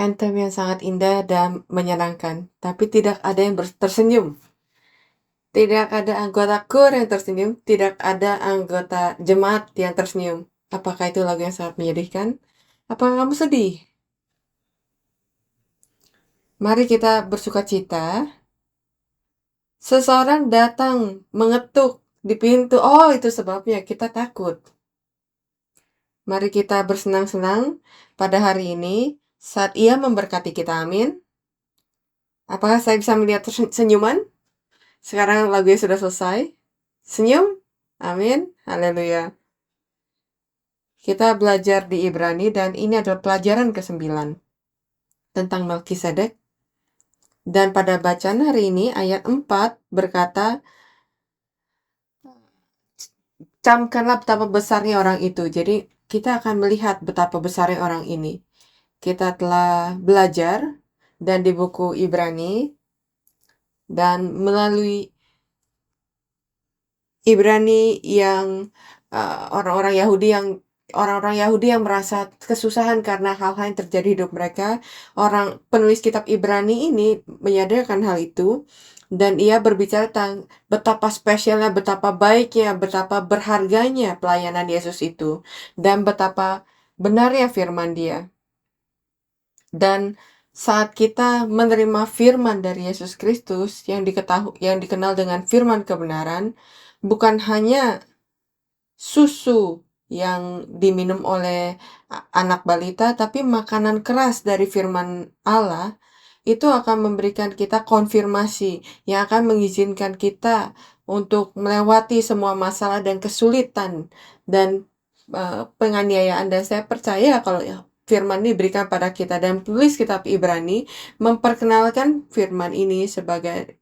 Anthem yang sangat indah dan menyenangkan, tapi tidak ada yang tersenyum. Tidak ada anggota KUR yang tersenyum, tidak ada anggota jemaat yang tersenyum. Apakah itu lagu yang sangat menyedihkan? Apakah kamu sedih? Mari kita bersuka cita. Seseorang datang mengetuk di pintu. Oh, itu sebabnya kita takut. Mari kita bersenang-senang pada hari ini saat Ia memberkati kita. Amin. Apakah saya bisa melihat senyuman? Sekarang lagunya sudah selesai. Senyum? Amin. Haleluya. Kita belajar di Ibrani dan ini adalah pelajaran ke-9 tentang Melkisedek. Dan pada bacaan hari ini ayat 4 berkata, camkanlah betapa besarnya orang itu. Jadi kita akan melihat betapa besarnya orang ini. Kita telah belajar dan di buku Ibrani dan melalui Ibrani yang orang-orang Yahudi yang merasa kesusahan karena hal-hal yang terjadi di hidup mereka. Penulis kitab Ibrani ini menyadarkan hal itu dan ia berbicara tentang betapa spesialnya, betapa baiknya, betapa berharganya pelayanan Yesus itu dan betapa benarnya firman Dia. Dan saat kita menerima firman dari Yesus Kristus yang dikenal dengan firman kebenaran, bukan hanya susu yang diminum oleh anak balita, tapi makanan keras dari firman Allah itu akan memberikan kita konfirmasi yang akan mengizinkan kita untuk melewati semua masalah dan kesulitan dan penganiayaan. Dan saya percaya kalau firman ini diberikan pada kita dan penulis kitab Ibrani memperkenalkan firman ini sebagai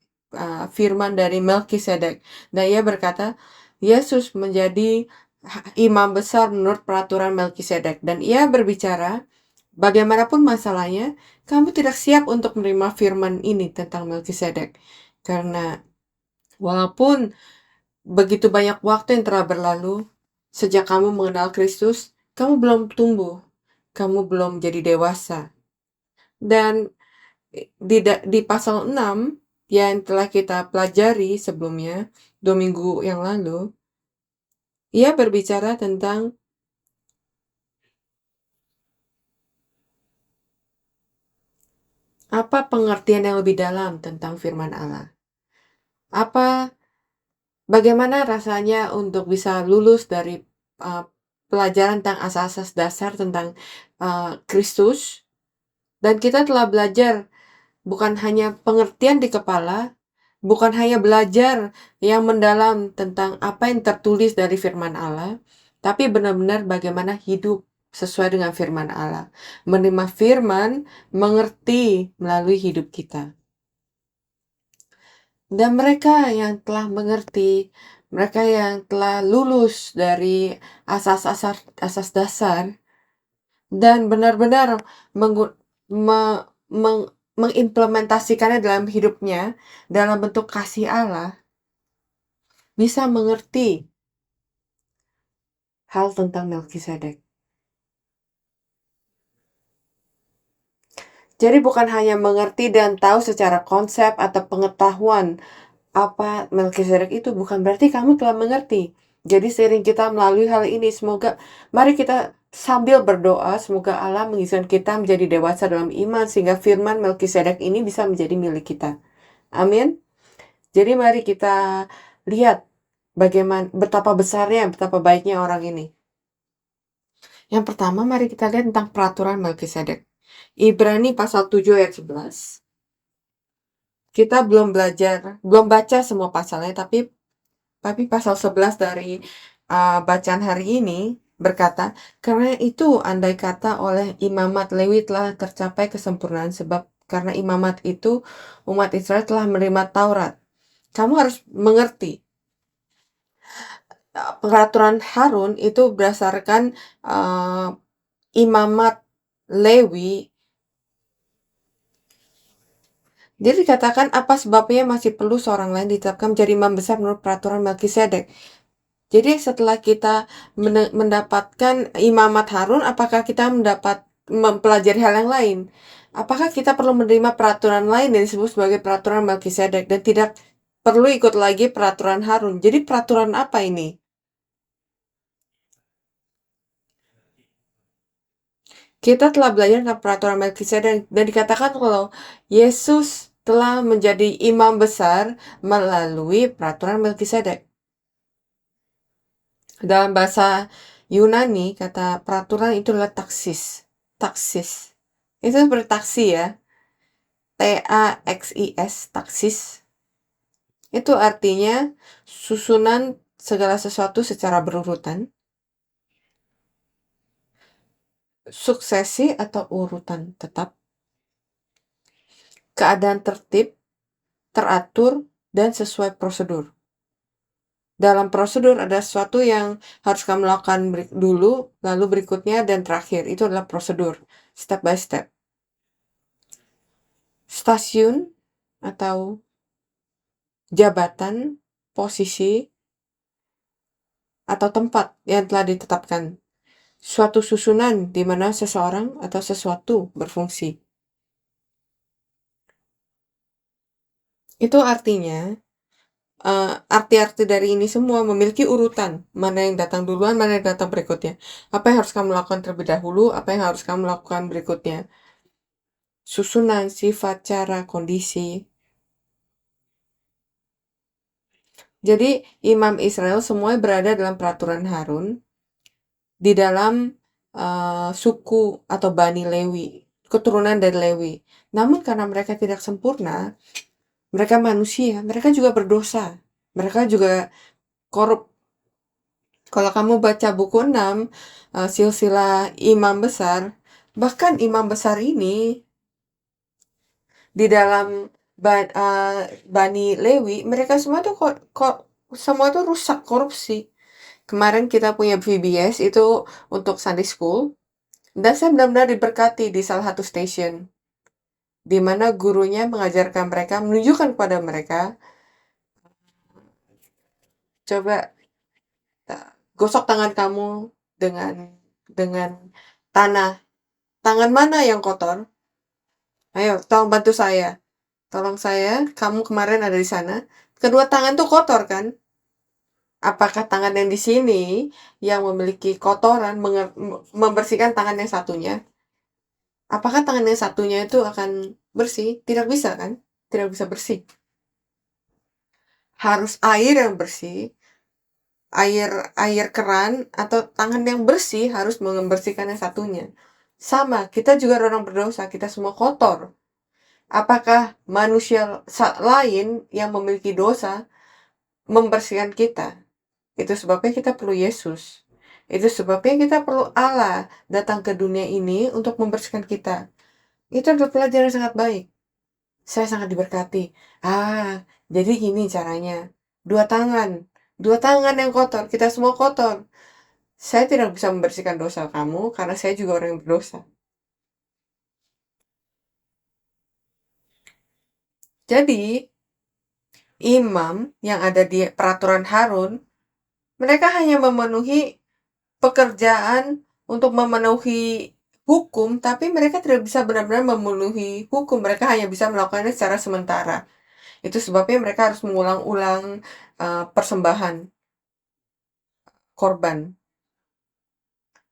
firman dari Melkisedek. Dan ia berkata, Yesus menjadi imam besar menurut peraturan Melkisedek. Dan ia berbicara, bagaimanapun masalahnya, kamu tidak siap untuk menerima firman ini tentang Melkisedek. Karena walaupun begitu banyak waktu yang telah berlalu, sejak kamu mengenal Kristus, kamu belum tumbuh. Kamu belum jadi dewasa. Dan di pasal 6 yang telah kita pelajari sebelumnya, 2 minggu yang lalu, ia berbicara tentang apa pengertian yang lebih dalam tentang firman Allah. Bagaimana rasanya untuk bisa lulus dari pelajaran tentang asas-asas dasar tentang Kristus. Dan kita telah belajar bukan hanya pengertian di kepala, bukan hanya belajar yang mendalam tentang apa yang tertulis dari firman Allah, tapi benar-benar bagaimana hidup sesuai dengan firman Allah. Menerima firman, mengerti melalui hidup kita. Dan mereka yang telah mengerti, mereka yang telah lulus dari asas dasar, dan benar-benar mengimplementasikannya dalam hidupnya, dalam bentuk kasih Allah, bisa mengerti hal tentang Melkisedek. Jadi bukan hanya mengerti dan tahu secara konsep atau pengetahuan apa Melkisedek itu, bukan berarti kamu telah mengerti. Jadi seiring kita melalui hal ini, mari kita sambil berdoa, semoga Allah mengizinkan kita menjadi dewasa dalam iman, sehingga firman Melkisedek ini bisa menjadi milik kita. Amin. Jadi mari kita lihat betapa besarnya, betapa baiknya orang ini. Yang pertama, mari kita lihat tentang peraturan Melkisedek. Ibrani pasal 7 ayat 11. Kita belum baca semua pasalnya, tapi pasal 11 dari bacaan hari ini berkata, karena itu andai kata oleh imamat Lewi telah tercapai kesempurnaan, sebab karena imamat itu umat Israel telah menerima Taurat. Kamu harus mengerti, peraturan Harun itu berdasarkan imamat Lewi. Jadi dikatakan apa sebabnya masih perlu seorang lain ditetapkan menjadi imam besar menurut peraturan Melkisedek. Jadi setelah kita mendapatkan imamat Harun, apakah kita mendapat mempelajari hal yang lain. Apakah kita perlu menerima peraturan lain yang disebut sebagai peraturan Melkisedek dan tidak perlu ikut lagi peraturan Harun? Jadi peraturan apa ini? Kita telah belajar tentang peraturan Melkisedek dan dikatakan kalau Yesus telah menjadi imam besar melalui peraturan Melkisedek. Dalam bahasa Yunani, kata peraturan itu adalah taksis. Taksis. Itu seperti taksi ya. T-A-X-I-S, taksis. Itu artinya susunan segala sesuatu secara berurutan, suksesi atau urutan tetap, keadaan tertib, teratur, dan sesuai prosedur. Dalam prosedur ada sesuatu yang harus kamu lakukan dulu, lalu berikutnya, dan terakhir. Itu adalah prosedur, step by step. Stasiun atau jabatan, posisi, atau tempat yang telah ditetapkan. Suatu susunan di mana seseorang atau sesuatu berfungsi. Itu artinya, arti-arti dari ini semua memiliki urutan. Mana yang datang duluan, mana yang datang berikutnya. Apa yang harus kamu lakukan terlebih dahulu, apa yang harus kamu lakukan berikutnya. Susunan, sifat, cara, kondisi. Jadi, imam Israel semuanya berada dalam peraturan Harun di dalam suku atau Bani Lewi, keturunan dari Lewi. Namun karena mereka tidak sempurna, mereka manusia, mereka juga berdosa. Mereka juga korup. Kalau kamu baca buku 6, silsilah imam besar, bahkan imam besar ini di dalam Bani Lewi, mereka semua tuh semua tuh rusak, korupsi. Kemarin kita punya VBS itu untuk Sunday School, dan saya benar-benar diberkati di salah satu station, di mana gurunya mengajarkan mereka, menunjukkan kepada mereka, coba gosok tangan kamu dengan tanah. Tangan mana yang kotor? Ayo, tolong bantu saya. Tolong saya, kamu kemarin ada di sana. Kedua tangan tuh kotor kan? Apakah tangan yang di sini yang memiliki kotoran membersihkan tangan yang satunya? Apakah tangan yang satunya itu akan bersih? Tidak bisa kan? Tidak bisa bersih. Harus air yang bersih, air keran atau tangan yang bersih harus membersihkan yang satunya. Sama, kita juga orang berdosa, kita semua kotor. Apakah manusia lain yang memiliki dosa membersihkan kita? Itu sebabnya kita perlu Yesus. Itu sebabnya kita perlu Allah datang ke dunia ini untuk membersihkan kita. Itu adalah pelajaran yang sangat baik. Saya sangat diberkati. Jadi gini caranya. Dua tangan. Dua tangan yang kotor. Kita semua kotor. Saya tidak bisa membersihkan dosa kamu karena saya juga orang yang berdosa. Jadi, imam yang ada di peraturan Harun, mereka hanya memenuhi pekerjaan untuk memenuhi hukum, tapi mereka tidak bisa benar-benar memenuhi hukum. Mereka hanya bisa melakukannya secara sementara. Itu sebabnya mereka harus mengulang-ulang persembahan korban.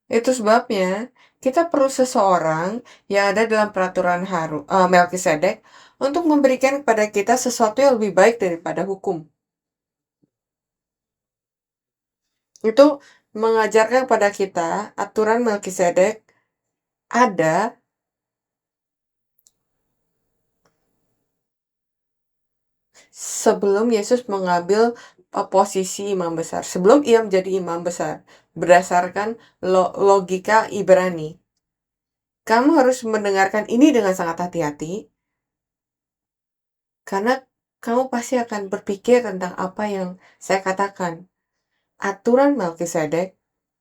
Itu sebabnya kita perlu seseorang yang ada dalam peraturan Melkisedek untuk memberikan kepada kita sesuatu yang lebih baik daripada hukum. Itu mengajarkan kepada kita aturan Melkisedek ada sebelum Yesus mengambil posisi imam besar, sebelum ia menjadi imam besar, berdasarkan logika Ibrani. Kamu harus mendengarkan ini dengan sangat hati-hati, karena kamu pasti akan berpikir tentang apa yang saya katakan. Aturan Melkisedek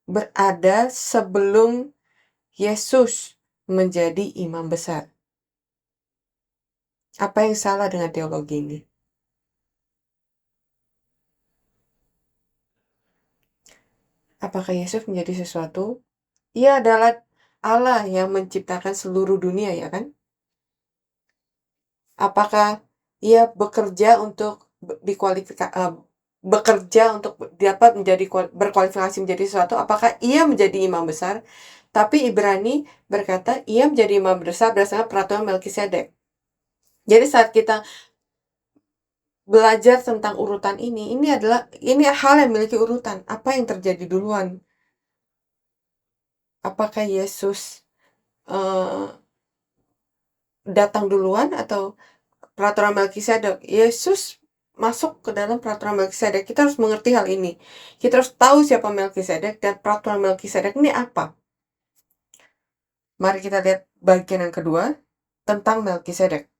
berada sebelum Yesus menjadi imam besar. Apa yang salah dengan teologi ini? Apakah Yesus menjadi sesuatu? Ia adalah Allah yang menciptakan seluruh dunia, ya kan? Apakah ia bekerja untuk dapat berkualifikasi menjadi sesuatu? Apakah ia menjadi imam besar? Tapi Ibrani berkata ia menjadi imam besar berdasarkan peraturan Melkisedek. Jadi saat kita belajar tentang urutan ini hal yang memiliki urutan. Apa yang terjadi duluan? Apakah Yesus datang duluan atau peraturan Melkisedek? Yesus masuk ke dalam peraturan Melkisedek. Kita harus mengerti hal ini. Kita harus tahu siapa Melkisedek dan peraturan Melkisedek ini apa. Mari kita lihat bagian yang kedua tentang Melkisedek.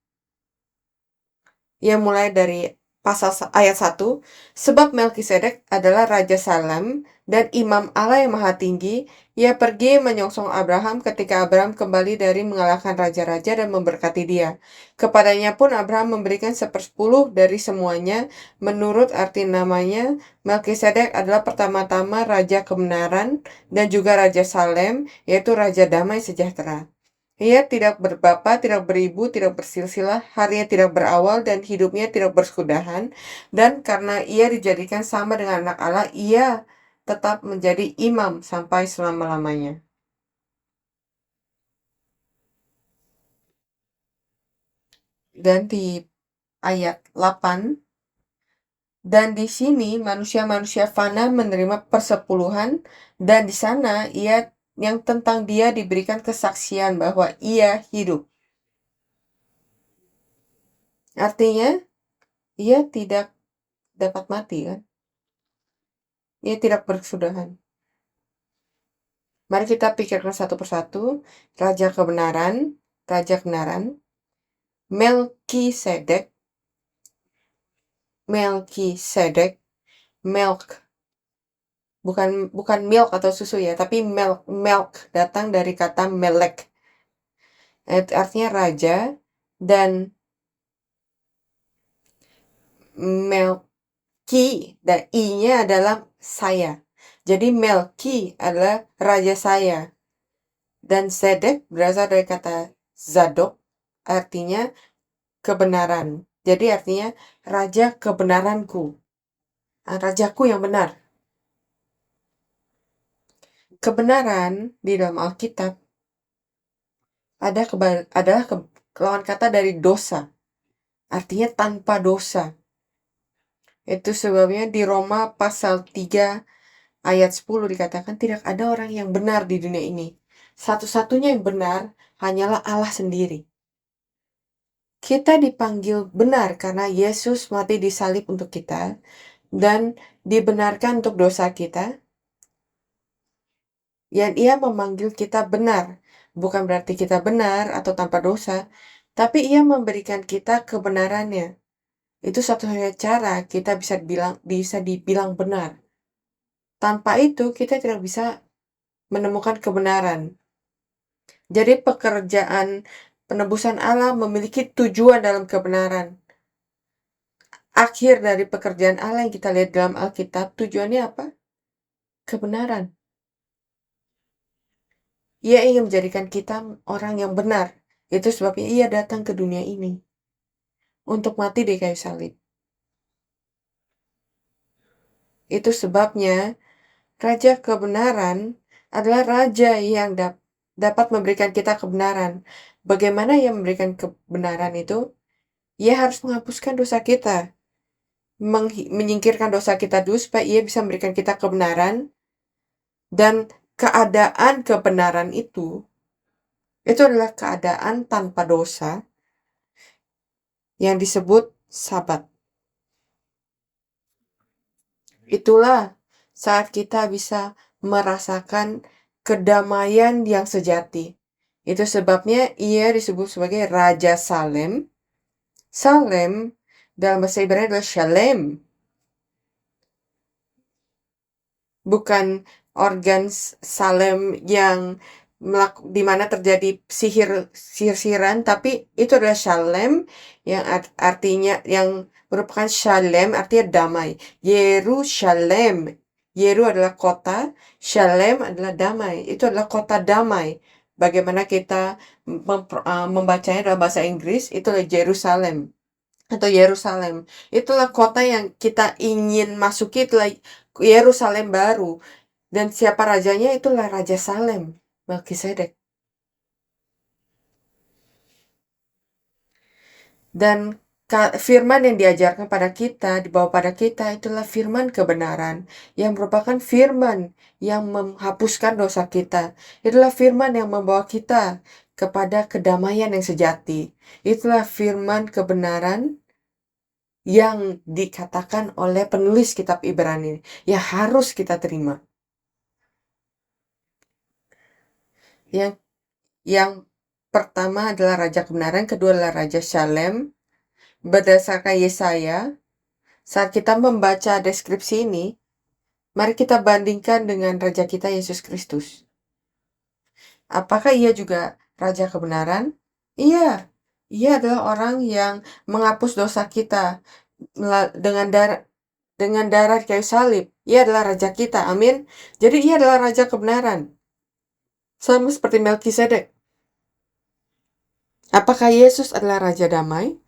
Ia mulai dari pasal ayat 1, sebab Melkisedek adalah Raja Salem dan Imam Allah yang Maha Tinggi. Ia pergi menyongsong Abraham ketika Abraham kembali dari mengalahkan raja-raja dan memberkati dia. Kepadanya pun Abraham memberikan 1/10 dari semuanya. Menurut arti namanya, Melkisedek adalah pertama-tama Raja Kebenaran dan juga Raja Salem, yaitu Raja Damai Sejahtera. Ia tidak berbapa, tidak beribu, tidak bersilsilah, harinya tidak berawal, dan hidupnya tidak bersudahan. Dan karena ia dijadikan sama dengan anak Allah, ia tetap menjadi imam sampai selama-lamanya. Dan di ayat 8, dan di sini manusia-manusia fana menerima persepuluhan, dan di sana yang tentang dia diberikan kesaksian bahwa ia hidup. Artinya, ia tidak dapat mati, kan? Ia tidak berkesudahan. Mari kita pikirkan satu persatu. Raja kebenaran, Melkisedek, milk, bukan milk atau susu ya, tapi milk datang dari kata melek, artinya raja, dan Melki dan i-nya adalah saya. Jadi Melki adalah raja saya. Dan Zedek berasal dari kata Zadok, artinya kebenaran. Jadi artinya raja kebenaranku. Rajaku yang benar. Kebenaran di dalam Alkitab adalah lawan kata dari dosa. Artinya tanpa dosa. Itu sebabnya di Roma pasal 3 ayat 10 dikatakan tidak ada orang yang benar di dunia ini. Satu-satunya yang benar hanyalah Allah sendiri. Kita dipanggil benar karena Yesus mati di salib untuk kita dan dibenarkan untuk dosa kita. Dan ia memanggil kita benar. Bukan berarti kita benar atau tanpa dosa, tapi ia memberikan kita kebenarannya. Itu satu-satunya cara kita bisa dibilang benar. Tanpa itu kita tidak bisa menemukan kebenaran. Jadi pekerjaan penebusan Allah memiliki tujuan dalam kebenaran. Akhir dari pekerjaan Allah yang kita lihat dalam Alkitab, tujuannya apa? Kebenaran. Ia ingin menjadikan kita orang yang benar. Itu sebabnya ia datang ke dunia ini untuk mati di kayu salib. Itu sebabnya Raja Kebenaran adalah raja yang dapat memberikan kita kebenaran. Bagaimana ia memberikan kebenaran itu? Ia harus menghapuskan dosa kita, menyingkirkan dosa kita dulu supaya ia bisa memberikan kita kebenaran. Dan keadaan kebenaran itu adalah keadaan tanpa dosa yang disebut Sabat. Itulah saat kita bisa merasakan kedamaian yang sejati. Itu sebabnya ia disebut sebagai Raja Salem. Salem dalam bahasa Ibrani adalah Shalem. Bukan organ Salem yang di mana terjadi sihir-sihiran, tapi itu adalah Shalem yang artinya yang merupakan Shalem artinya damai. Yeru adalah kota, Shalem adalah damai. Itu adalah kota damai, bagaimana kita membacanya dalam bahasa Inggris, itulah Jerusalem atau Yerusalem. Itulah kota yang kita ingin masuki, itulah Yerusalem baru. Dan siapa rajanya? Itulah Raja Salem, Melkisedek. Dan firman yang diajarkan pada kita, dibawa pada kita, itulah firman kebenaran, yang merupakan firman yang menghapuskan dosa kita. Itulah firman yang membawa kita kepada kedamaian yang sejati. Itulah firman kebenaran yang dikatakan oleh penulis kitab Ibrani, yang harus kita terima. Yang pertama adalah Raja Kebenaran, kedua adalah Raja Shalem. Berdasarkan Yesaya, saat kita membaca deskripsi ini, mari kita bandingkan dengan Raja kita Yesus Kristus. Apakah ia juga Raja Kebenaran? Iya, ia adalah orang yang menghapus dosa kita dengan darah kayu salib. Ia adalah Raja kita, amin. Jadi ia adalah Raja Kebenaran, sama seperti Melkisedek. Apakah Yesus adalah Raja Damai?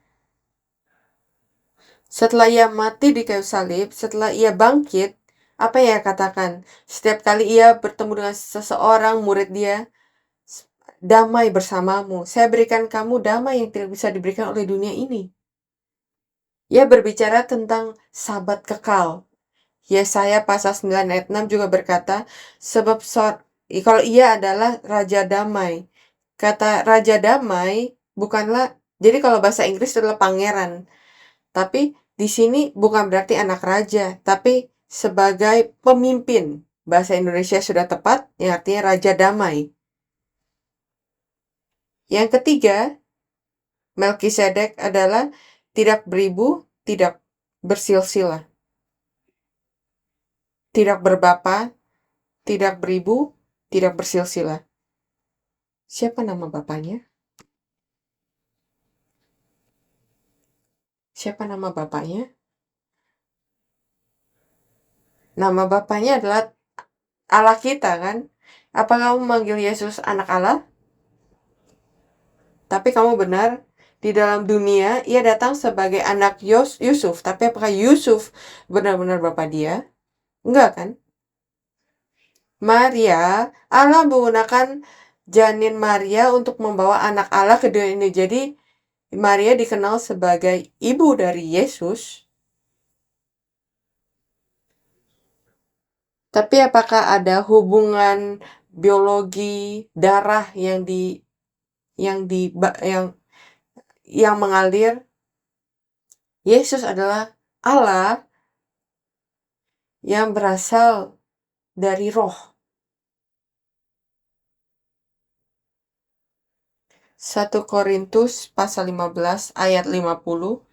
Setelah ia mati di kayu salib, setelah ia bangkit, apa yang ia katakan? Setiap kali ia bertemu dengan seseorang murid dia, damai bersamamu. Saya berikan kamu damai yang tidak bisa diberikan oleh dunia ini. Ia berbicara tentang sahabat kekal. Yesaya pasal 9 ayat 6 juga berkata, sebab kalau ia adalah Raja Damai. Kata Raja Damai bukanlah, jadi kalau bahasa Inggris adalah pangeran. Tapi di sini bukan berarti anak raja, tapi sebagai pemimpin. Bahasa Indonesia sudah tepat, yang artinya Raja Damai. Yang ketiga, Melkisedek adalah tidak beribu, tidak bersilsilah. Tidak berbapa, tidak beribu, tidak bersilsilah. Siapa nama bapaknya? Siapa nama bapaknya? Nama bapaknya adalah Allah kita, kan? Apa kamu memanggil Yesus anak Allah? Tapi kamu benar, di dalam dunia ia datang sebagai anak Yusuf. Tapi apakah Yusuf benar-benar bapak dia? Enggak, kan? Maria, Allah menggunakan janin Maria untuk membawa anak Allah ke dunia ini. Jadi Maria dikenal sebagai ibu dari Yesus. Tapi apakah ada hubungan biologi darah yang mengalir? Yesus adalah Allah yang berasal dari roh. 1 Korintus pasal 15 ayat 50.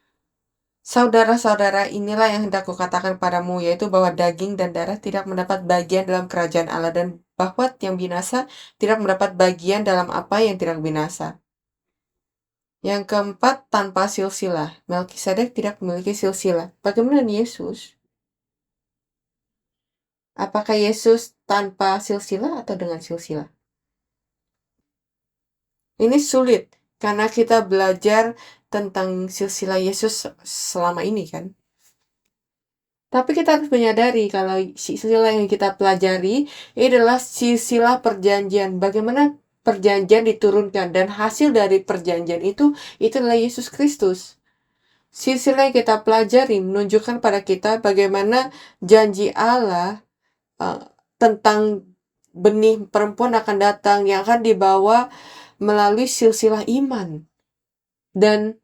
Saudara-saudara, inilah yang hendak kukatakan padamu, yaitu bahwa daging dan darah tidak mendapat bagian dalam kerajaan Allah, dan bahwa yang binasa tidak mendapat bagian dalam apa yang tidak binasa. Yang keempat, tanpa silsilah. Melkisedek tidak memiliki silsilah. Bagaimana Yesus? Apakah Yesus tanpa silsilah atau dengan silsilah? Ini sulit, karena kita belajar tentang silsilah Yesus selama ini, kan? Tapi kita harus menyadari kalau silsilah yang kita pelajari ini adalah silsilah perjanjian. Bagaimana perjanjian diturunkan, dan hasil dari perjanjian itu adalah Yesus Kristus. Silsilah yang kita pelajari menunjukkan pada kita bagaimana janji Allah tentang benih perempuan akan datang yang akan dibawa melalui silsilah iman. Dan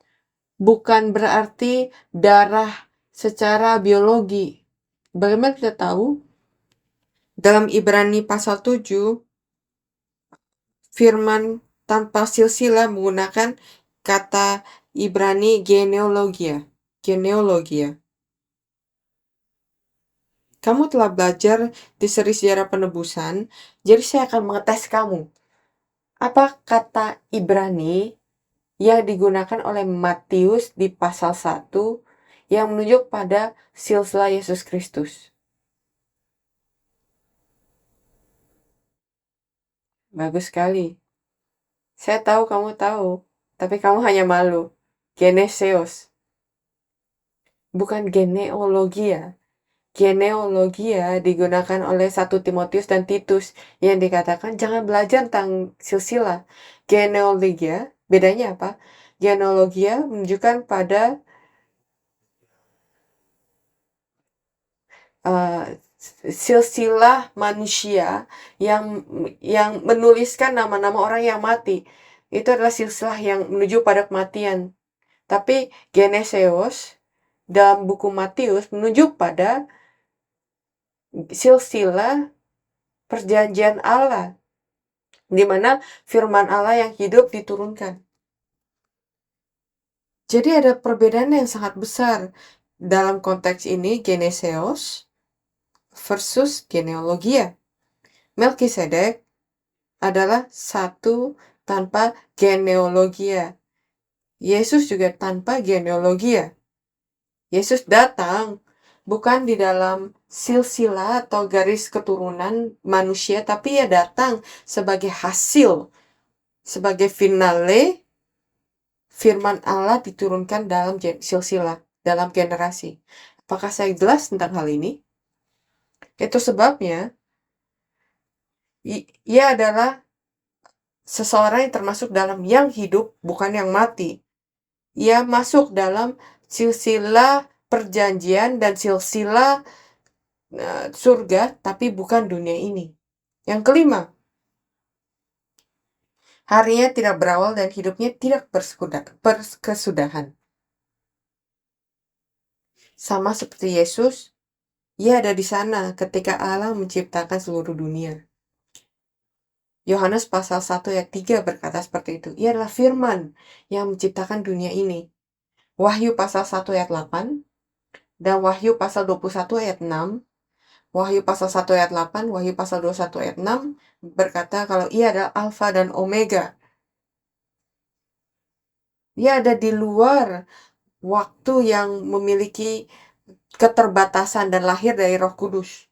bukan berarti darah secara biologi. Bagaimana kita tahu? Dalam Ibrani pasal 7, firman tanpa silsilah menggunakan kata Ibrani genealogia. Kamu telah belajar di seri sejarah penebusan, jadi saya akan mengetes kamu. Apa kata Ibrani yang digunakan oleh Matius di pasal 1 yang menunjuk pada silsilah Yesus Kristus? Bagus sekali. Saya tahu kamu tahu, tapi kamu hanya malu. Geneseos, bukan genealogia. Genealogia digunakan oleh 1 Timotius dan Titus yang dikatakan jangan belajar tentang silsilah. Genealogia, bedanya apa? Genealogia menunjukkan pada uh, silsilah manusia yang menuliskan nama-nama orang yang mati. Itu adalah silsilah yang menuju pada kematian. Tapi Geneseos dalam buku Matius menunjuk pada silsilah perjanjian Allah, di mana firman Allah yang hidup diturunkan. Jadi ada perbedaan yang sangat besar dalam konteks ini Geneseos versus genealogia. Melkisedek adalah satu tanpa genealogia. Yesus juga tanpa genealogia. Yesus datang bukan di dalam silsilah atau garis keturunan manusia, tapi ia datang sebagai hasil, sebagai finale firman Allah diturunkan dalam silsilah, dalam generasi. Apakah saya jelas tentang hal ini? Itu sebabnya ia adalah seseorang yang termasuk dalam yang hidup, bukan yang mati. Ia masuk dalam silsilah perjanjian dan silsilah surga, tapi bukan dunia ini. Yang kelima, harinya tidak berawal dan hidupnya tidak berkesudahan. Sama seperti Yesus, ia ada di sana ketika Allah menciptakan seluruh dunia. Yohanes pasal 1 ayat 3 berkata seperti itu. Ia adalah firman yang menciptakan dunia ini. Wahyu pasal 1 ayat 8 dan Wahyu pasal 21 ayat 6. Wahyu pasal 1 ayat 8, Wahyu pasal 21 ayat 6 berkata kalau ia adalah Alfa dan Omega. Ia ada di luar waktu yang memiliki keterbatasan dan lahir dari Roh Kudus.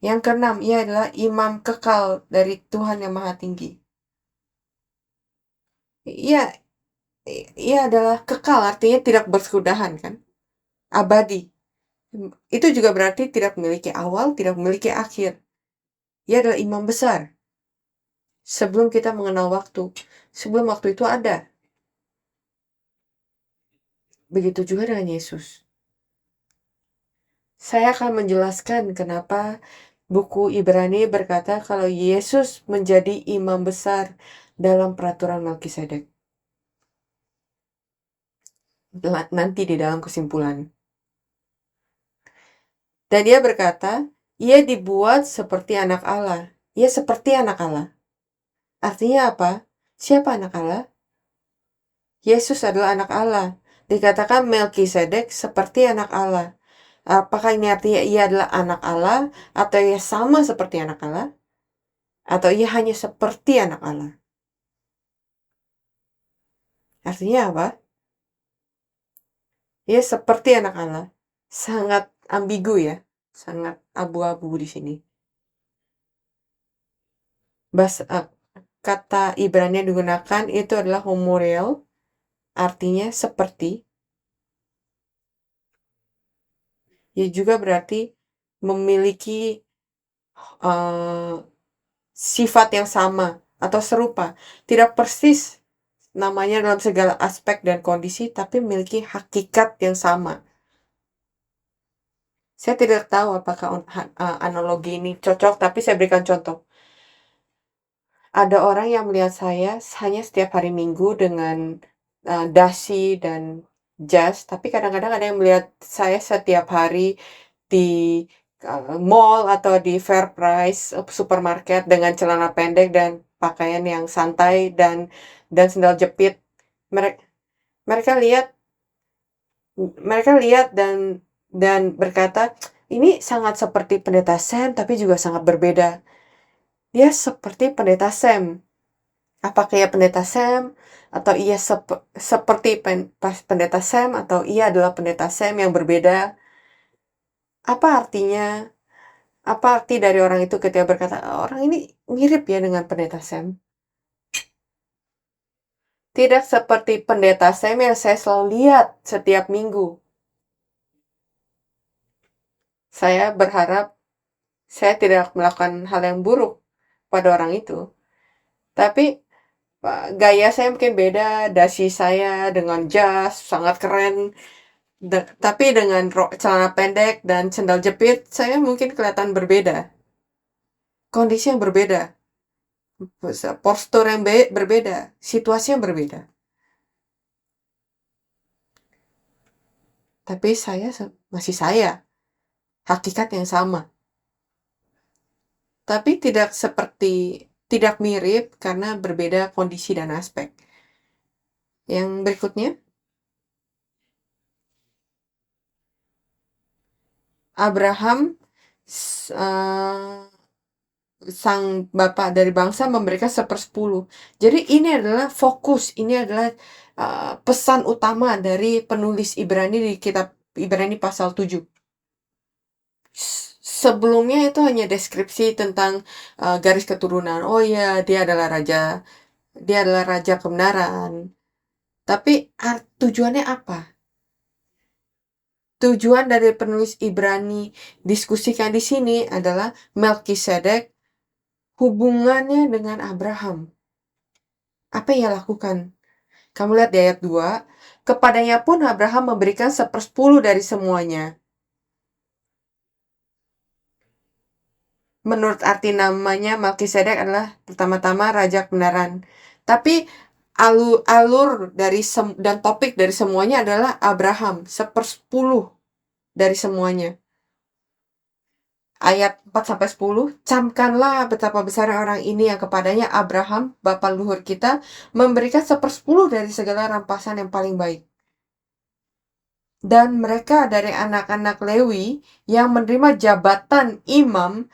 Yang keenam, ia adalah imam kekal dari Tuhan yang Maha Tinggi. Ia adalah kekal, artinya tidak berkesudahan kan? Abadi. Itu juga berarti tidak memiliki awal, tidak memiliki akhir. Ia adalah imam besar. Sebelum kita mengenal waktu, sebelum waktu itu ada. Begitu juga dengan Yesus. Saya akan menjelaskan kenapa buku Ibrani berkata kalau Yesus menjadi imam besar dalam peraturan Melkisedek. Nanti di dalam kesimpulan. Dan dia berkata, ia dibuat seperti anak Allah. Ia seperti anak Allah. Artinya apa? Siapa anak Allah? Yesus adalah anak Allah. Dikatakan Melkisedek seperti anak Allah. Apakah ini artinya ia adalah anak Allah? Atau ia sama seperti anak Allah? Atau ia hanya seperti anak Allah? Artinya apa? Ia seperti anak Allah. Sangat ambigu ya. Sangat abu-abu di sini. Kata Ibrani yang digunakan itu adalah homoreo. Artinya seperti. Ia juga berarti memiliki sifat yang sama atau serupa. Tidak persis namanya dalam segala aspek dan kondisi, tapi memiliki hakikat yang sama. Saya tidak tahu apakah analogi ini cocok, tapi saya berikan contoh. Ada orang yang melihat saya hanya setiap hari Minggu dengan dasi dan jas, tapi kadang-kadang ada yang melihat saya setiap hari di mall atau di fair price supermarket dengan celana pendek dan pakaian yang santai dan sendal jepit. Mereka lihat dan berkata, ini sangat seperti pendeta Sam tapi juga sangat berbeda. Dia seperti pendeta Sam. Apakah ia pendeta Sam atau ia seperti pendeta Sam atau ia adalah pendeta Sam yang berbeda? Apa artinya Apa arti dari orang itu ketika berkata, "Orang ini mirip ya dengan Pendeta Sam." Tidak seperti Pendeta Sam yang saya selalu lihat setiap minggu. Saya berharap saya tidak melakukan hal yang buruk pada orang itu. Tapi gaya saya mungkin beda, dasi saya dengan jas sangat keren, tapi dengan celana pendek dan sendal jepit, saya mungkin kelihatan berbeda. Kondisi yang berbeda, postur yang berbeda, situasi yang berbeda. Tapi saya masih saya, hakikat yang sama. Tapi tidak mirip karena berbeda kondisi dan aspek. Yang berikutnya, Abraham, sang bapak dari bangsa, memberikan 1/10. Jadi ini adalah fokus, ini adalah pesan utama dari penulis Ibrani di kitab Ibrani pasal 7. Sebelumnya itu hanya deskripsi tentang garis keturunan. Oh ya, dia adalah raja kebenaran. Tapi tujuannya apa? Tujuan dari penulis Ibrani diskusikan di sini adalah Melkisedek, hubungannya dengan Abraham. Apa yang ia lakukan? Kamu lihat di ayat 2, kepadanya pun Abraham memberikan 1/10 dari semuanya. Menurut arti namanya, Melkisedek adalah pertama-tama raja kebenaran. Tapi alur dari dan topik dari semuanya adalah Abraham, 1/10 dari semuanya. Ayat 4-10, camkanlah betapa besar orang ini yang kepadanya Abraham, bapa leluhur kita, memberikan 1/10 dari segala rampasan yang paling baik. Dan mereka dari anak-anak Lewi yang menerima jabatan imam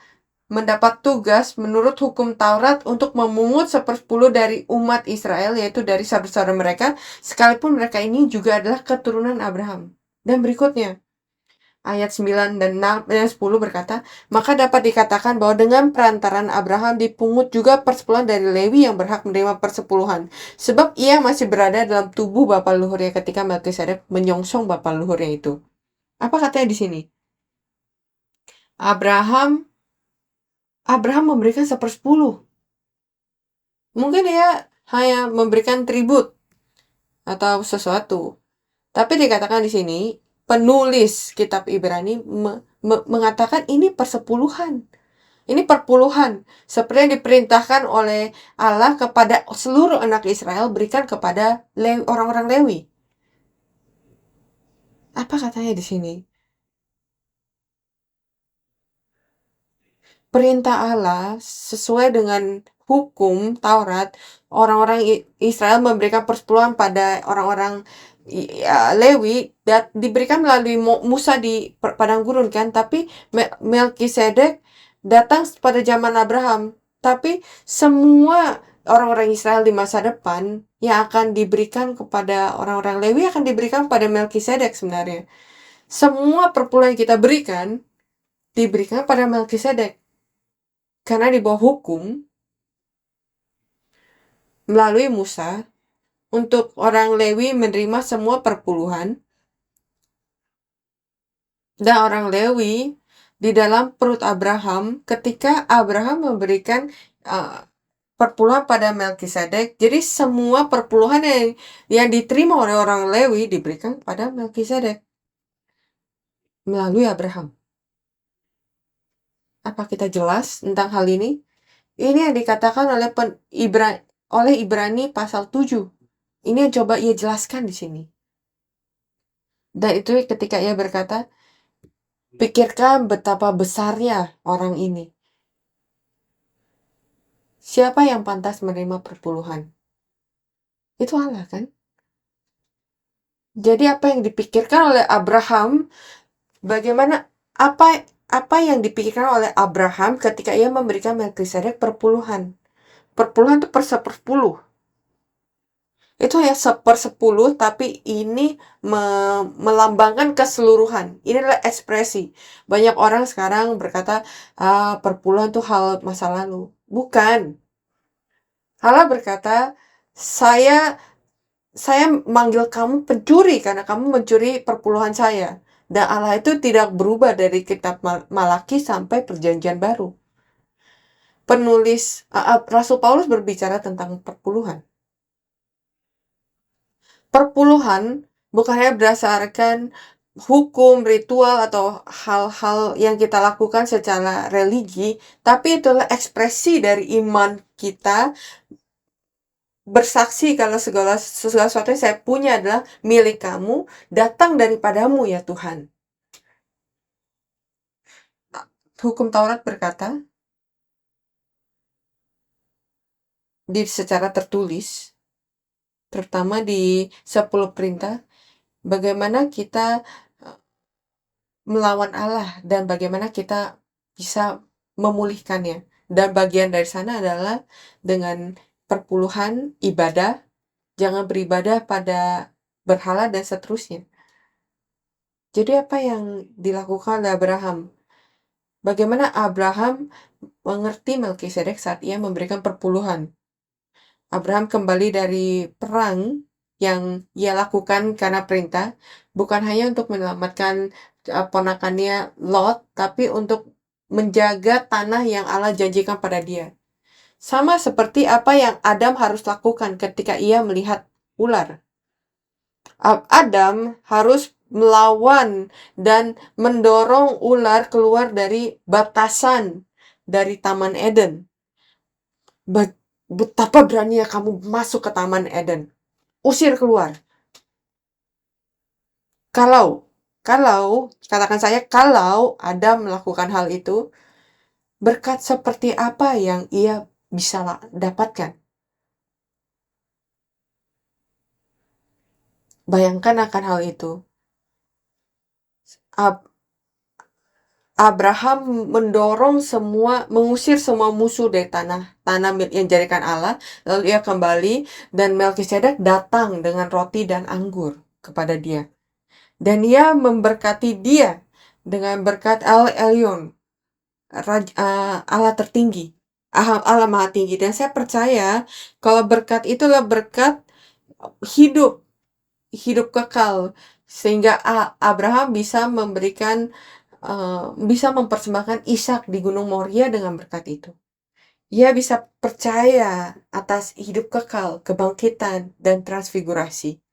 mendapat tugas menurut hukum Taurat untuk memungut 1/10 dari umat Israel, yaitu dari saudara-saudara mereka, sekalipun mereka ini juga adalah keturunan Abraham. Dan berikutnya, ayat 9 dan 10 berkata, maka dapat dikatakan bahwa dengan perantaraan Abraham dipungut juga persepuluhan dari Lewi yang berhak menerima persepuluhan. Sebab ia masih berada dalam tubuh bapa leluhurnya ketika Melkisedek menyongsong bapa leluhurnya itu. Apa katanya di sini? Abraham memberikan 1/10. Mungkin dia hanya memberikan tribut atau sesuatu. Tapi dikatakan di sini, penulis kitab Ibrani mengatakan ini persepuluhan. Ini perpuluhan. Seperti yang diperintahkan oleh Allah kepada seluruh anak Israel, berikan kepada orang-orang Lewi. Apa katanya di sini? Perintah Allah sesuai dengan hukum Taurat, orang-orang Israel memberikan persepuluhan pada orang-orang Lewi dan diberikan melalui Musa di padang gurun kan, tapi Melkisedek datang pada zaman Abraham. Tapi semua orang-orang Israel di masa depan yang akan diberikan kepada orang-orang Lewi akan diberikan pada Melkisedek sebenarnya. Semua perpuluhan yang kita diberikan pada Melkisedek. Karena di bawah hukum, melalui Musa, untuk orang Lewi menerima semua perpuluhan, dan orang Lewi di dalam perut Abraham ketika Abraham memberikan perpuluhan pada Melkisedek. Jadi semua perpuluhan yang diterima oleh orang Lewi diberikan pada Melkisedek melalui Abraham. Apa kita jelas tentang hal ini? Ini yang dikatakan oleh Ibrani pasal 7. Ini yang coba ia jelaskan di sini. Dan itu ketika ia berkata, pikirkan betapa besarnya orang ini. Siapa yang pantas menerima perpuluhan? Itu Allah kan? Jadi apa yang dipikirkan oleh Abraham, bagaimana apa yang dipikirkan oleh Abraham ketika ia memberikan Melkisedek perpuluhan? Perpuluhan itu 1/10. Itu ya 1/10, tapi ini melambangkan keseluruhan. Ini adalah ekspresi. Banyak orang sekarang berkata, perpuluhan itu hal masa lalu. Bukan. Allah berkata, saya saya manggil kamu pencuri karena kamu mencuri perpuluhan saya. Dan Allah itu tidak berubah dari kitab Malaki sampai perjanjian baru. Penulis Rasul Paulus berbicara tentang perpuluhan. Perpuluhan bukan hanya berdasarkan hukum, ritual, atau hal-hal yang kita lakukan secara religi, tapi itulah ekspresi dari iman kita, bersaksi kalau segala sesuatu yang saya punya adalah milik kamu, datang daripadamu ya Tuhan. Hukum Taurat berkata, secara tertulis, terutama di 10 perintah, bagaimana kita melawan Allah dan bagaimana kita bisa memulihkannya. Dan bagian dari sana adalah dengan perpuluhan ibadah, jangan beribadah pada berhala dan seterusnya. Jadi apa yang dilakukan oleh Abraham? Bagaimana Abraham mengerti Melkisedek saat ia memberikan perpuluhan? Abraham kembali dari perang yang ia lakukan karena perintah, bukan hanya untuk menyelamatkan ponakannya Lot, tapi untuk menjaga tanah yang Allah janjikan pada dia. Sama seperti apa yang Adam harus lakukan ketika ia melihat ular. Adam harus melawan dan mendorong ular keluar dari batasan dari Taman Eden. Betapa beraninya kamu masuk ke Taman Eden. Usir keluar. Kalau katakan saya, kalau Adam melakukan hal itu, berkat seperti apa yang ia bisa dapatkan? Bayangkan akan hal itu. Abraham mengusir semua musuh dari tanah yang dijadikan Allah, lalu ia kembali, dan Melkisedek datang dengan roti dan anggur kepada dia. Dan ia memberkati dia dengan berkat El Elyon, Allah tertinggi, Allah Maha Tinggi. Dan saya percaya kalau berkat itulah berkat hidup kekal, sehingga Abraham bisa mempersembahkan Ishak di Gunung Moria dengan berkat itu. Ia bisa percaya atas hidup kekal, kebangkitan, dan transfigurasi.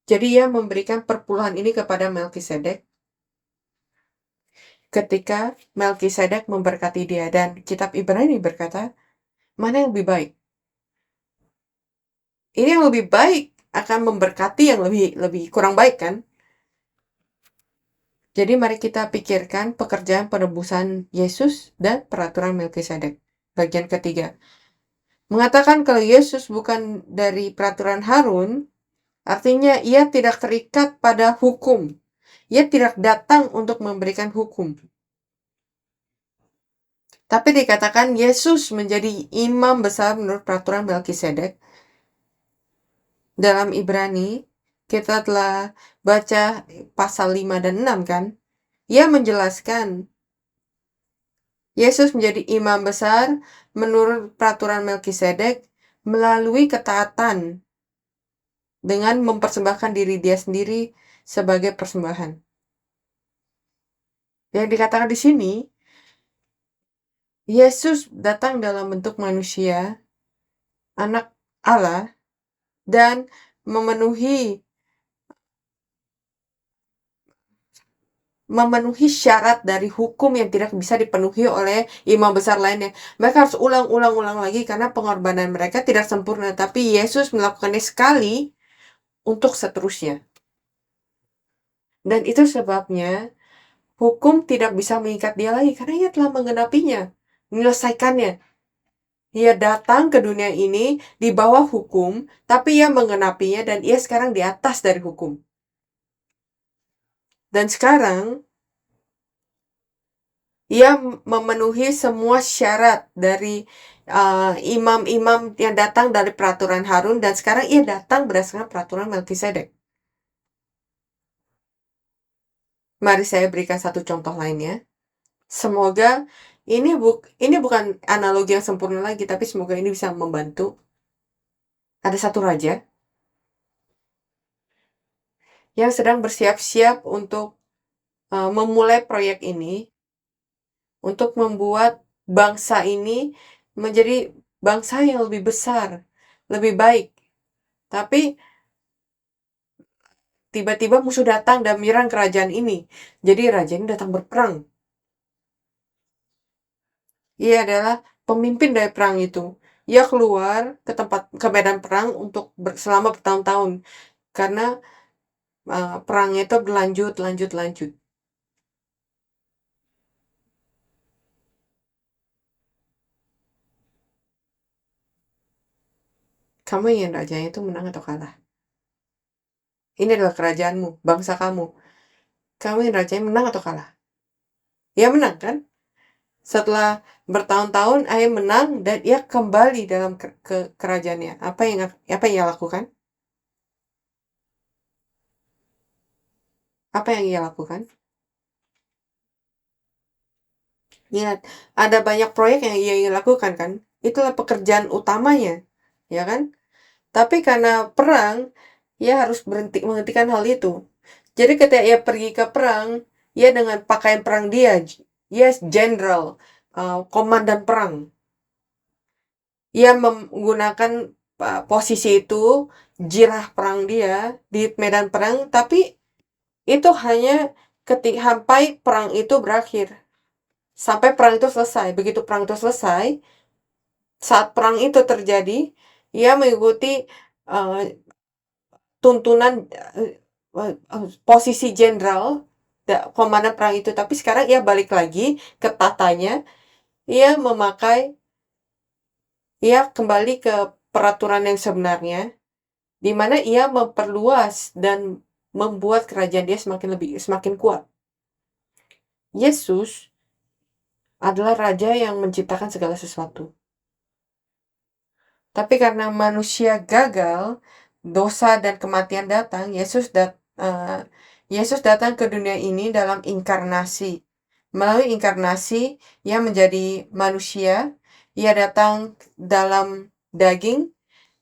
Jadi ia memberikan perpuluhan ini kepada Melkisedek ketika Melkisedek memberkati dia. Dan kitab Ibrani berkata, mana yang lebih baik? Ini yang lebih baik akan memberkati yang lebih kurang baik, kan? Jadi mari kita pikirkan pekerjaan penebusan Yesus dan peraturan Melkisedek. Bagian ketiga. Mengatakan kalau Yesus bukan dari peraturan Harun, artinya ia tidak terikat pada hukum. Ia tidak datang untuk memberikan hukum. Tapi dikatakan Yesus menjadi imam besar menurut peraturan Melkisedek. Dalam Ibrani, kita telah baca pasal 5 dan 6, kan? Ia menjelaskan Yesus menjadi imam besar menurut peraturan Melkisedek melalui ketaatan dengan mempersembahkan diri dia sendiri sebagai persembahan. Yang dikatakan di sini, Yesus datang dalam bentuk manusia, anak Allah, dan memenuhi syarat dari hukum yang tidak bisa dipenuhi oleh imam besar lainnya. Mereka harus ulang lagi karena pengorbanan mereka tidak sempurna. Tapi Yesus melakukannya sekali untuk seterusnya. Dan itu sebabnya hukum tidak bisa mengikat dia lagi karena ia telah menggenapinya, menyelesaikannya. Ia datang ke dunia ini di bawah hukum, tapi ia menggenapinya dan ia sekarang di atas dari hukum. Dan sekarang Ia memenuhi semua syarat dari imam-imam yang datang dari peraturan Harun, dan sekarang ia datang berdasarkan peraturan Melkisedek. Mari saya berikan satu contoh lainnya. Semoga ini bukan analogi yang sempurna lagi, tapi semoga ini bisa membantu. Ada satu raja yang sedang bersiap-siap untuk memulai proyek ini, untuk membuat bangsa ini menjadi bangsa yang lebih besar, lebih baik. Tapi tiba-tiba musuh datang dan menyerang kerajaan ini. Jadi raja ini datang berperang. Ia adalah pemimpin dari perang itu. Ia keluar ke medan perang untuk selama bertahun-tahun karena perangnya itu berlanjut, lanjut, lanjut. Kamu ingin rajanya itu menang atau kalah? Ini adalah kerajaanmu, bangsa kamu. Kamu ingin rajanya menang atau kalah? Ia menang kan? Setelah bertahun-tahun, ayah menang dan ia kembali dalam ke kerajaannya. Apa yang ia lakukan? Apa yang ia lakukan? Ingat, ada banyak proyek yang ia ingin lakukan kan? Itulah pekerjaan utamanya, ya kan? Tapi karena perang, ia harus menghentikan hal itu. Jadi ketika ia pergi ke perang, ia dengan pakaian perang dia jenderal, komandan perang. Ia menggunakan posisi itu, jirah perang dia di medan perang, tapi itu hanya ketika sampai perang itu berakhir. Sampai perang itu selesai. Begitu perang itu selesai, saat perang itu terjadi, ia mengikuti uh, tuntunan posisi jenderal komandan perang itu. Tapi sekarang ia balik lagi ke tatanya, ia kembali ke peraturan yang sebenarnya, di mana ia memperluas dan membuat kerajaan dia semakin kuat. Yesus adalah raja yang menciptakan segala sesuatu. Tapi karena manusia gagal, dosa dan kematian datang, Yesus datang ke dunia ini dalam inkarnasi. Melalui inkarnasi, ia menjadi manusia, ia datang dalam daging,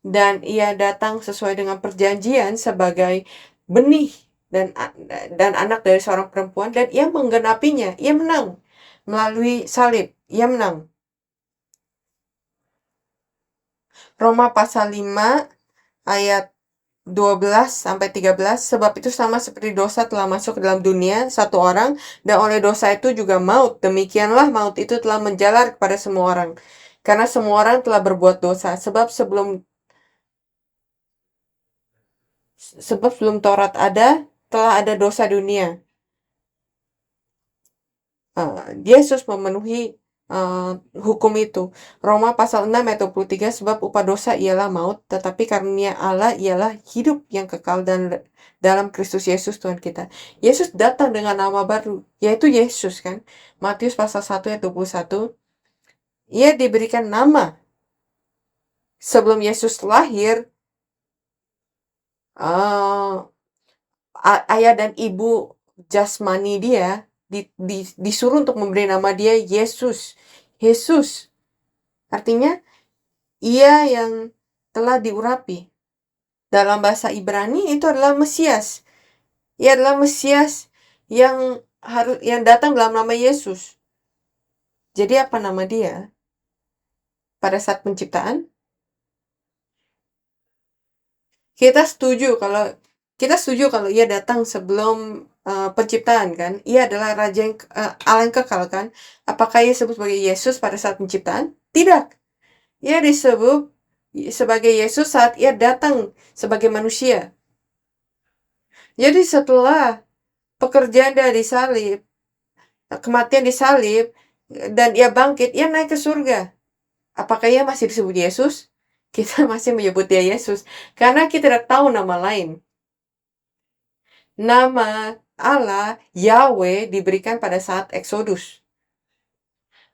dan ia datang sesuai dengan perjanjian sebagai benih dan anak dari seorang perempuan, dan ia menggenapinya. Ia menang melalui salib. Ia menang. Roma pasal 5 ayat 12-13, sebab itu sama seperti dosa telah masuk ke dalam dunia, satu orang, dan oleh dosa itu juga maut. Demikianlah maut itu telah menjalar kepada semua orang. Karena semua orang telah berbuat dosa. Sebab sebelum Taurat ada, telah ada dosa dunia. Yesus memenuhi hukum itu. Roma pasal 6 ayat 23, sebab upah dosa ialah maut, tetapi karunia Allah ialah hidup yang kekal dan dalam Kristus Yesus Tuhan kita. Yesus datang dengan nama baru, yaitu Yesus kan. Matius pasal 1 ayat 21, ia diberikan nama. Sebelum Yesus lahir, uh, ayah dan ibu jasmani dia disuruh untuk memberi nama dia Yesus. Yesus artinya ia yang telah diurapi. Dalam bahasa Ibrani itu adalah Mesias. Ia adalah Mesias yang datang dalam nama Yesus. Jadi apa nama dia? Pada saat penciptaan, kita setuju kalau ia datang sebelum penciptaan kan? Ia adalah raja yang Allah yang kekal kan? Apakah ia disebut sebagai Yesus pada saat penciptaan? Tidak. Ia disebut sebagai Yesus saat ia datang sebagai manusia. Jadi setelah pekerjaan dia disalib, kematian disalib, dan ia bangkit, ia naik ke surga. Apakah ia masih disebut Yesus? Kita masih menyebut dia Yesus. Karena kita tidak tahu nama lain. Nama Allah, Yahweh, diberikan pada saat Exodus.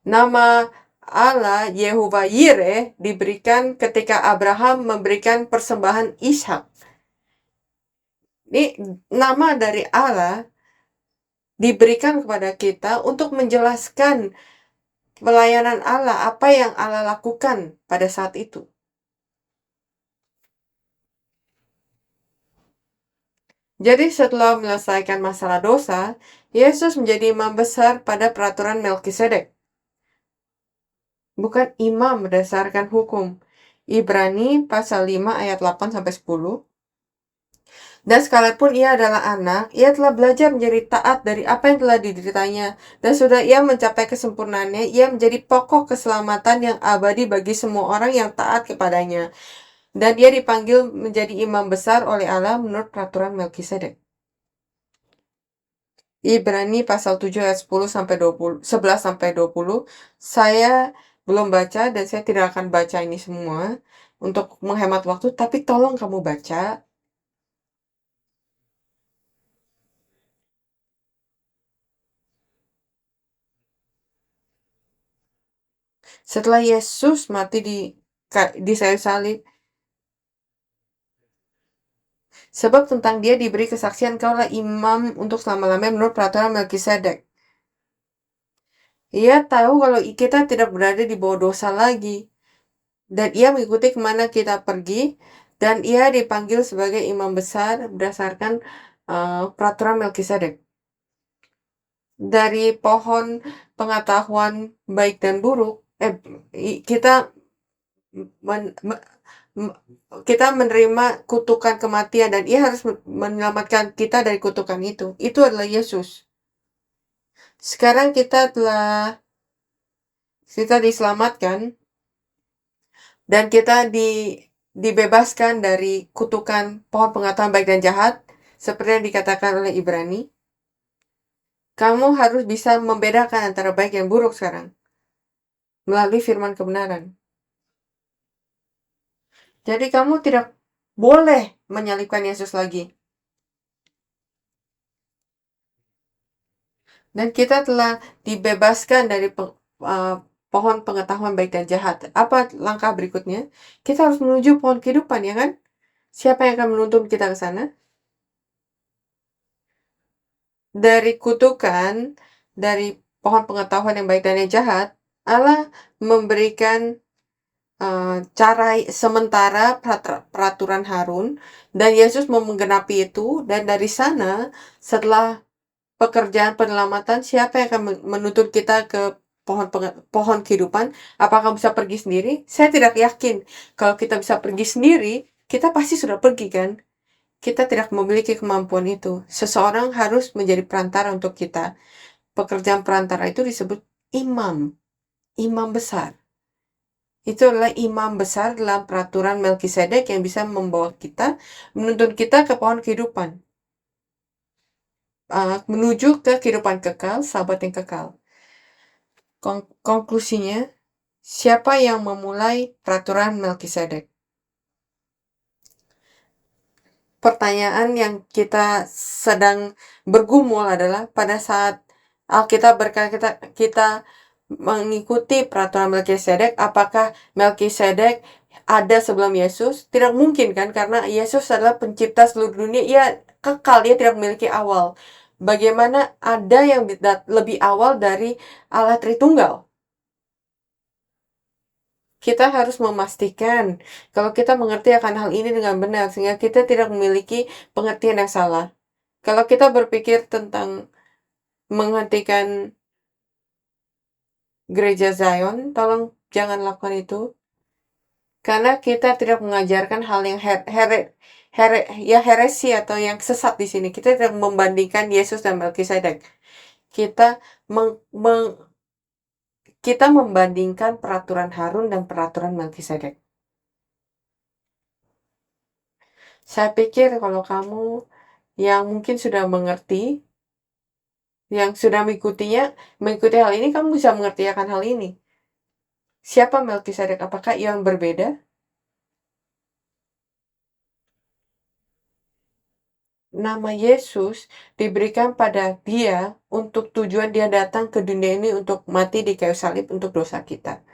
Nama Allah Yehovah Yireh diberikan ketika Abraham memberikan persembahan Ishak. Ini nama dari Allah diberikan kepada kita untuk menjelaskan pelayanan Allah, apa yang Allah lakukan pada saat itu. Jadi setelah menyelesaikan masalah dosa, Yesus menjadi imam besar pada peraturan Melkisedek. Bukan imam berdasarkan hukum. Ibrani pasal 5 ayat 8 sampai 10. Dan sekalipun ia adalah anak, ia telah belajar menjadi taat dari apa yang telah dideritanya. Dan sudah ia mencapai kesempurnaannya, ia menjadi pokok keselamatan yang abadi bagi semua orang yang taat kepadanya. Dan dia dipanggil menjadi imam besar oleh Allah menurut peraturan Melkisedek. Ibrani pasal 7 ayat 10 sampai 20, 11 sampai 20. Saya belum baca dan saya tidak akan baca ini semua untuk menghemat waktu, tapi tolong kamu baca. Setelah Yesus mati di kayu salib, sebab tentang dia diberi kesaksian, kaulah imam untuk selama-lamanya menurut peraturan Melkisedek. Ia tahu kalau kita tidak berada di bawah dosa lagi, dan ia mengikuti kemana kita pergi, dan ia dipanggil sebagai imam besar berdasarkan peraturan Melkisedek. Dari pohon pengetahuan baik dan buruk, kita kita menerima kutukan kematian dan ia harus menyelamatkan kita dari kutukan itu. Itu adalah Yesus. Sekarang kita diselamatkan dan kita dibebaskan dari kutukan pohon pengetahuan baik dan jahat, seperti yang dikatakan oleh Ibrani. Kamu harus bisa membedakan antara baik dan buruk sekarang melalui firman kebenaran. Jadi kamu tidak boleh menyalibkan Yesus lagi. Dan kita telah dibebaskan dari pohon pengetahuan baik dan jahat. Apa langkah berikutnya? Kita harus menuju pohon kehidupan, ya kan? Siapa yang akan menuntun kita ke sana? Dari kutukan, dari pohon pengetahuan yang baik dan yang jahat, Allah memberikan cara sementara peraturan Harun, dan Yesus mau menggenapi itu, dan dari sana setelah pekerjaan penyelamatan, siapa yang akan menuntun kita ke pohon kehidupan? Apakah bisa pergi sendiri? Saya tidak yakin. Kalau kita bisa pergi sendiri, kita pasti sudah pergi, kan? Kita tidak memiliki kemampuan itu. Seseorang harus menjadi perantara untuk kita. Pekerjaan perantara itu disebut imam, imam besar. Itu adalah imam besar dalam peraturan Melkisedek yang bisa membawa kita, menuntun kita ke pohon kehidupan. Menuju ke kehidupan kekal, sahabat yang kekal. Konklusinya, siapa yang memulai peraturan Melkisedek? Pertanyaan yang kita sedang bergumul adalah pada saat Alkitab berkata kita mengikuti peraturan Melkisedek, apakah Melkisedek ada sebelum Yesus? Tidak mungkin, kan? Karena Yesus adalah pencipta seluruh dunia, ia kekal, dia tidak memiliki awal. Bagaimana ada yang lebih awal dari Allah Tritunggal? Kita harus memastikan kalau kita mengerti akan hal ini dengan benar, sehingga kita tidak memiliki pengertian yang salah. Kalau kita berpikir tentang menghentikan gereja Zion, tolong jangan lakukan itu. Karena kita tidak mengajarkan hal yang heresi atau yang sesat di sini. Kita tidak membandingkan Yesus dan Melkisedek. Kita kita membandingkan peraturan Harun dan peraturan Melkisedek. Saya pikir kalau kamu yang mungkin sudah mengerti, yang sudah mengikuti hal ini, kamu bisa mengerti akan hal ini. Siapa Melkisedek? Apakah ia yang berbeda? nama Yesus diberikan pada dia untuk tujuan dia datang ke dunia ini untuk mati di kayu salib untuk dosa kita.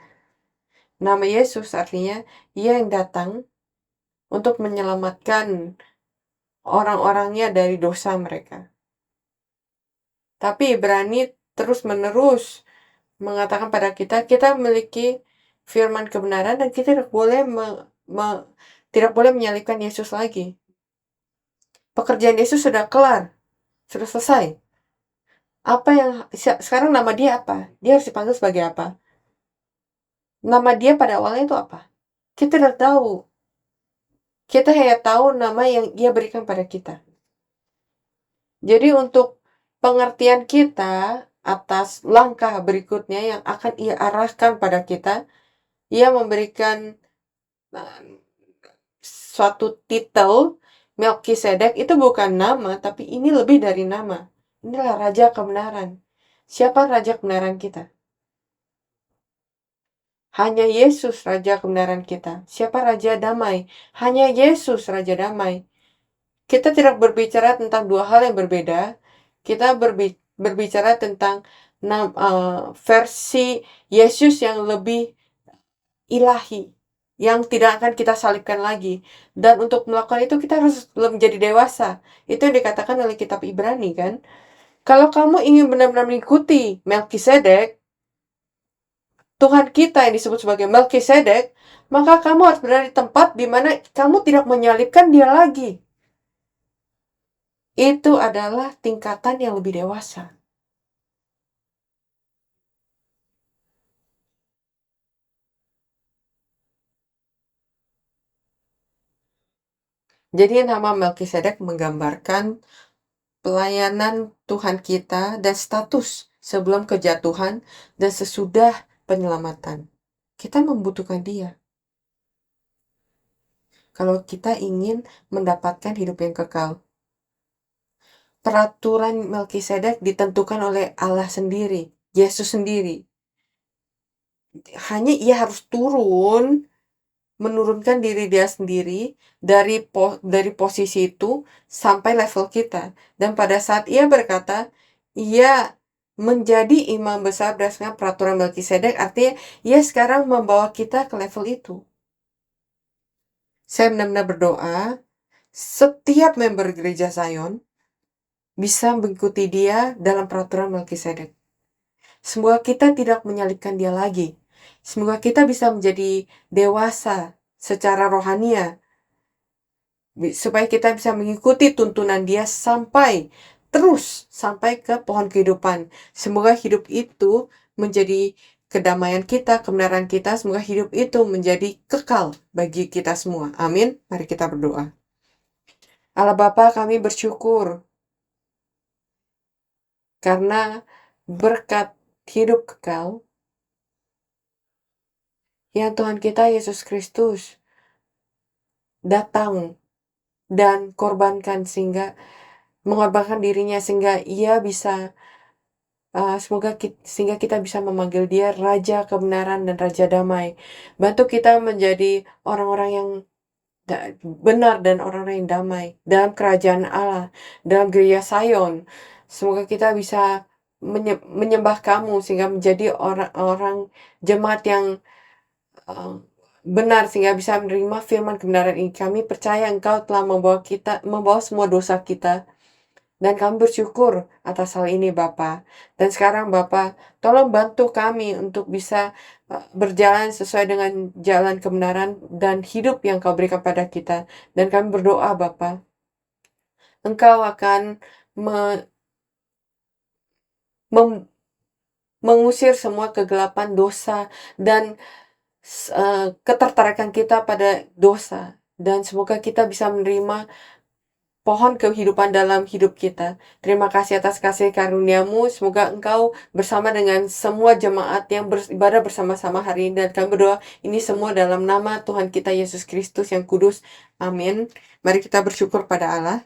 Nama Yesus artinya Ia yang datang untuk menyelamatkan orang-orangnya dari dosa mereka. Tapi Ibrani terus-menerus mengatakan pada kita, kita memiliki firman kebenaran dan kita tidak boleh menyalibkan Yesus lagi. Pekerjaan Yesus sudah kelar, sudah selesai. Sekarang nama dia apa? Dia harus dipanggil sebagai apa? Nama dia pada awalnya itu apa? Kita tidak tahu. Kita hanya tahu nama yang Ia berikan pada kita. Jadi untuk pengertian kita atas langkah berikutnya yang akan Ia arahkan pada kita, Ia memberikan suatu titel Melkisedek itu bukan nama, tapi ini lebih dari nama. Inilah Raja Kebenaran. Siapa Raja Kebenaran kita? Hanya Yesus Raja Kebenaran kita. Siapa Raja Damai? Hanya Yesus Raja Damai. Kita tidak berbicara tentang dua hal yang berbeda. Kita berbicara tentang versi Yesus yang lebih ilahi, yang tidak akan kita salibkan lagi. Dan untuk melakukan itu kita harus menjadi dewasa. Itu yang dikatakan oleh kitab Ibrani kan. Kalau kamu ingin benar-benar mengikuti Melkisedek, Tuhan kita yang disebut sebagai Melkisedek, maka kamu harus berada di tempat di mana kamu tidak menyalibkan dia lagi. Itu adalah tingkatan yang lebih dewasa. Jadi nama Melkisedek menggambarkan pelayanan Tuhan kita dan status sebelum kejatuhan dan sesudah penyelamatan. Kita membutuhkan dia. Kalau kita ingin mendapatkan hidup yang kekal. Peraturan Melkisedek ditentukan oleh Allah sendiri, Yesus sendiri. Hanya Ia harus menurunkan diri dia sendiri dari posisi itu sampai level kita. Dan pada saat Ia berkata, Ia menjadi imam besar berdasarkan peraturan Melkisedek, artinya Ia sekarang membawa kita ke level itu. Saya benar-benar berdoa, setiap member gereja Zion bisa mengikuti dia dalam peraturan Melkisedek. Semoga kita tidak menyalibkan dia lagi. Semoga kita bisa menjadi dewasa secara rohania, supaya kita bisa mengikuti tuntunan dia sampai ke pohon kehidupan. Semoga hidup itu menjadi kedamaian kita, kebenaran kita. Semoga hidup itu menjadi kekal bagi kita semua. Amin. Mari kita berdoa. Allah Bapa, kami bersyukur karena berkat hidup kekal yang Tuhan kita Yesus Kristus datang dan mengorbankan dirinya sehingga Ia bisa sehingga kita bisa memanggil dia Raja Kebenaran dan Raja Damai. Bantu kita menjadi orang-orang yang benar dan orang-orang yang damai dalam kerajaan Allah, dalam gereja Zion. Semoga kita bisa menyembah Kamu sehingga menjadi orang-orang jemaat yang benar sehingga bisa menerima firman kebenaran ini. Kami percaya Engkau telah membawa semua dosa kita. Dan kami bersyukur atas hal ini Bapa. Dan sekarang Bapa, tolong bantu kami untuk bisa berjalan sesuai dengan jalan kebenaran dan hidup yang Kau berikan pada kita. Dan kami berdoa Bapa, Engkau akan mengusir semua kegelapan dosa dan ketertarikan kita pada dosa. Dan semoga kita bisa menerima pohon kehidupan dalam hidup kita. Terima kasih atas kasih karunia-Mu. Semoga Engkau bersama dengan semua jemaat yang beribadah bersama-sama hari ini. Dan kami berdoa ini semua dalam nama Tuhan kita Yesus Kristus yang kudus. Amin. Mari kita bersyukur pada Allah.